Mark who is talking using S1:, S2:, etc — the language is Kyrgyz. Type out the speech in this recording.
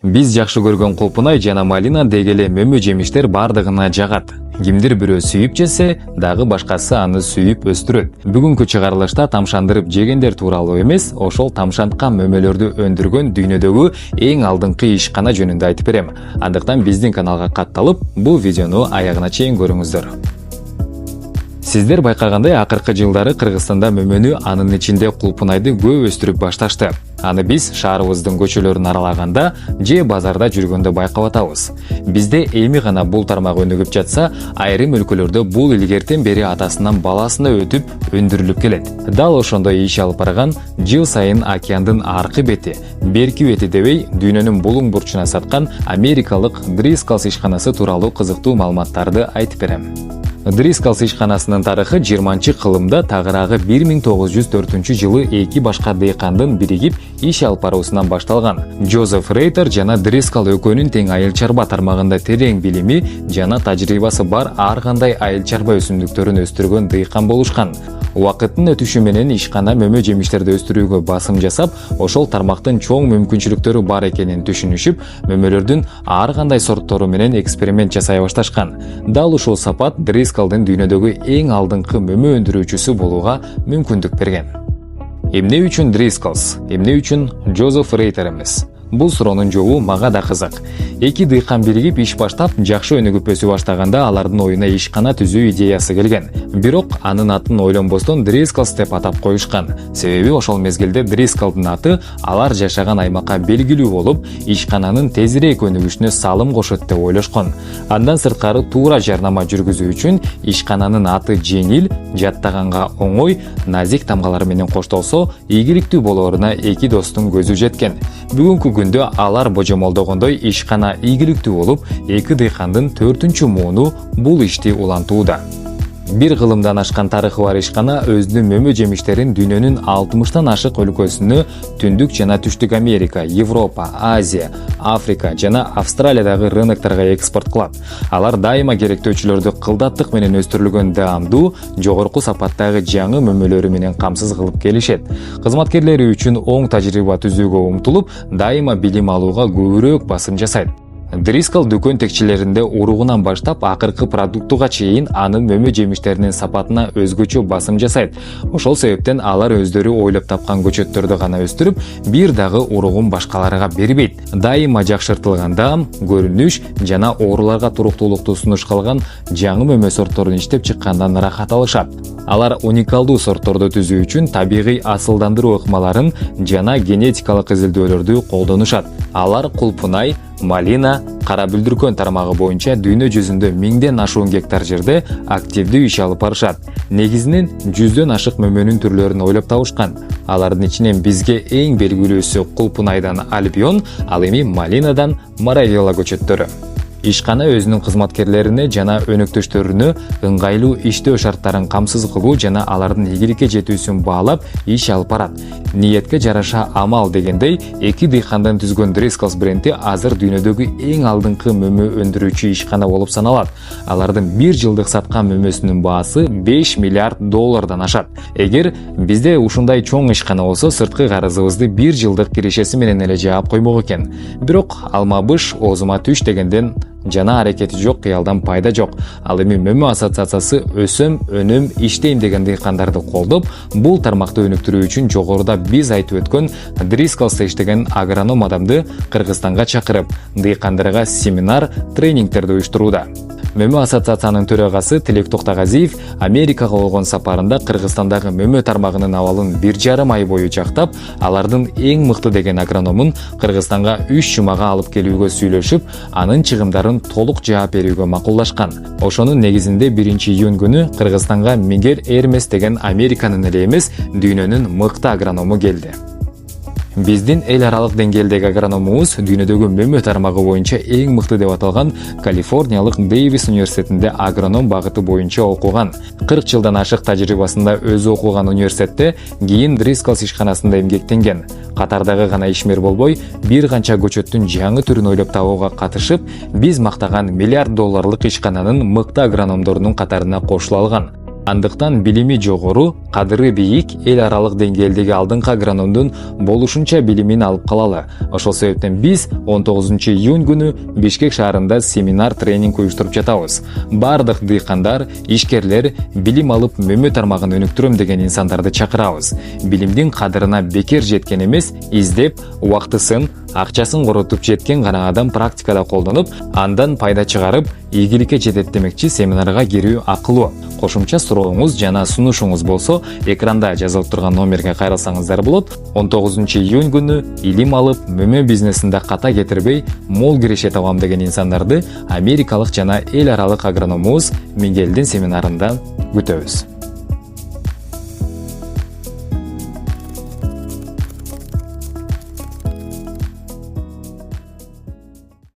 S1: Биз жакшы көргөн кулпунай жана малина дегеле мөмө жемиштер бардыгына жагат. Кимдир бирөө сүйүп жесе, дагы башкасы аны сүйүп өстүрөт. Бүгүнкү чыгарылышта тамшандырып жегендер тууралуу эмес, ошол тамшанткан мөмөлөрдү өндүргөн дүйнөдөгү эң алдыңкы ишкана жөнүндө айтып берем. Андыктан биздин каналга катталып, бул видеону аягына чейин көрүңүздөр. Сиздер байкагандай, акыркы жылдары Кыргызстанда мөмөнү, анын ичинде кулпунайды көп өстүрүп башташты. Аны биз шаарыбыздын көчөлөрүн аралаганда же базарда жүргөндө байкап атабыз. Бизде эми гана бул тармак өнүгүп жатса, айрым өлкөлөрдө бул илгертен бери атасынан баласына өтүп өндүрүлүп келет. Дал ошондой иш алып барган жыл сайын океандын аркы бети, берки бети дебей дүйнөнүн булуң бурчуна саткан америкалык Driscoll's ишканасы тууралуу кызыктуу маалыматтарды айтып берем. Driscoll's ишканасынын тарыхы 20-кылымда тагыраагы 1904 жылы эки башка дыйкандын биригип иш алып баруусунан башталган. Джозеф Рейтер жана Driscoll экөөнүн тең айыл чарба тармагында терең билими жана тажрыйбасы бар ар кандай айыл чарба өсүмдүктөрүн өстүргөн дыйкан болушкан. Убакыттын өтүшү менен ишкана мөмө жемиштерди өстүрүүгө басым жасап, ошол тармактын чоң мүмкүнчүлүктөрү бар экенин түшүнүшүп, мөмөлөрдүн ар кандай сорттору менен эксперимент жасай башташкан. Дал ушул сапат Driscoll'дын дүйнөдөгү эң алдыңкы мөмө өндүрүүчүсү болууга мүмкүндүк берген. Эмне үчүн Driscoll's, эмне үчүн Джозеф Рейтер эмес? Бул суроонун жообу мага да кызык. Эки дыйкан биригип иш баштап, жакшы өнүгүп өсө баштаганда алардын оюна ишкана түзүү идеясы келген. Бирок анын атын ойлонбостон Driscoll's деп атап коюшкан. Себеби ошол мезгилде Driscoll'дун аты алар жашаган аймакка белгилүү болуп, ишкананын тезирээк өнүгүшүнө салым кошот деп ойлошкон. Андан сырткары туура жарнама жүргүзүү үчүн ишкананын аты жеңил, жаттаганга оңой, назик тамгалар менен коштолсо, ийгиликтүү болооруна эки достун көзү жеткен. Бүгүнкү күндө алар божомолдогондой ишкана ийгиликтүү болуп, эки дыйкандын 4-чү мууну бул ишти улантууда. Бир кылымдан ашкан тарыхы бар ишкана өзүнүн мөмө жемиштерин дүйнөнүн 60тан ашык өлкөсүнө, Түндүк жана Түштүк Америка, Европа, Азия, Африка жана Австралиядагы рынокторго экспорт кылат. Алар дайыма керектөөчүлөрдү кылдаттык менен өстүрүлгөн даамдуу, жогорку сапаттагы жаңы мөмөлөрү менен камсыз кылып келишет. Кызматкерлери үчүн оң тажрыйба түзүүгө умтулуп, дайыма билим алууга көбүрөөк басым жасайт. Driscoll дүкөн текчелеринде уругунан баштап акыркы продуктуга чейин анын мөмө жемиштеринин сапатына өзгөчө басым жасайт. Ошол себептен алар өздөрү ойлоп тапкан көчөттөрдү гана өстүрүп, бир дагы уругун башкаларга бербейт. Дайыма жакшыртылган даам, көрүнүш жана ооруларга туруктуулукту сунуш кылган жаңы мөмө сортторун иштеп чыккандан ырахат алышат. Алар уникалдуу сортторду түзүү үчүн табигый асылдандыруу ыкмаларын жана генетикалык изилдөөлөрдү колдонушат. Алар кулпунай, малина, кара бүлдүркөн тармагы боюнча дүйнө жүзүндө 1000ден ашуун гектар жерде активдүү иш алып барышат. Негизинен 100дөн ашык мөмөнүн түрлөрүн ойлоп табышкан. Алардын ичинен бизге эң белгилүүсү кулпунайдан Альбион, ал эми малинадан Маравелла көчөттөрү. Ишкана өзүнүн кызматкерлерине жана өнөктөштөрүнө ыңгайлуу иштөө шарттарын камсыз кылуу жана алардын ийгиликке жетүүсүн баалап иш алып барат. Ниетке жараша амал дегендей, эки дыйкандан түзгөн Driscoll's бренди азыр дүйнөдөгү эң алдыңкы мөмө өндүрүүчү ишкана болуп саналат. Алардын бир жылдык саткан мөмөсүнүн баасы $5 миллиард ашат. Эгер бизде ушундай чоң ишкана болсо, сырткы карызыбызды бир жылдык кирешеси менен эле жаап коймок экен. Бирок алма-быш оозума түш дегенден жана аракети жок, кыялдан пайда жок. Ал эми мөмө ассоциациясы өсөм, өнөм, иштейм деген дыйкандарды колдоп, бул тармакты өнүктүрүү үчүн жогоруда биз айтып өткөн Driscoll'да иштеген агроном адамды Кыргызстанга чакырып, дыйкандарга семинар, тренингтерди уюштурууда. Мөмө ассоциациянын төрагасы Тилек Токтогазиев Америкага болгон сапарында Кыргызстандагы мөмө тармагынын абалын 1,5 ай бою жактап, алардын эң мыкты деген агрономун Кыргызстанга 3 жумага алып келүүгө сүйлөшүп, анын чыгымдарын толук жаап берүүгө макулдашкан. Ошонун негизинде 1-июнь күнү Кыргызстанга Мигель Эрмес деген Американын эле эмес, дүйнөнүн мыкты агроному келди. Биздин эл аралык деңгээлдеги агрономубуз дүйнөдөгү мөмө тармагы боюнча эң мыкты деп аталган Калифорниялык Дэвис университетинде агроном багыты боюнча окуган. 40 жылдан ашык тажрыйбасында өзү окуган университетте кийин Driscoll's ишканасында эмгектенген. Катардагы гана ишмер болбой, бир канча көчөттүн жаңы түрүн ойлоп табууга катышып, биз мактаган $1 миллиард ишкананын мыкты агрономдорунун катарына кошула алган. Андыктан билими жогору, кадыры бийик, эл аралык деңгээлдеги алдыңкы агрономдун болушунча билимин алып калалы. Ошол себептен биз 19-июнь күнү Бишкек шаарында семинар тренинг уюштуруп жатабыз. Бардык дыйкандар, ишкерлер билим алып мөмө тармагын өнүктүрөм деген инсандарды чакырабыз. Билимдин кадырына бекер жеткен эмес, издеп, убактысын, акчасын коротуп жеткен гана адам практикада колдонуп, андан пайда чыгарып, ийгиликке жетет демекчи семинарга кирүү акылуу. Кошумча сурооңуз жана сунушуңуз болсо, экранда жазылып турган номерге кайрылсаңыздар болот. 19-июнь күнү илим алып, мөмө бизнесинде ката кетирбей, мол киреше табам деген инсандарды америкалык жана эл аралык агрономубуз Мигелдин семинарында күтөбүз.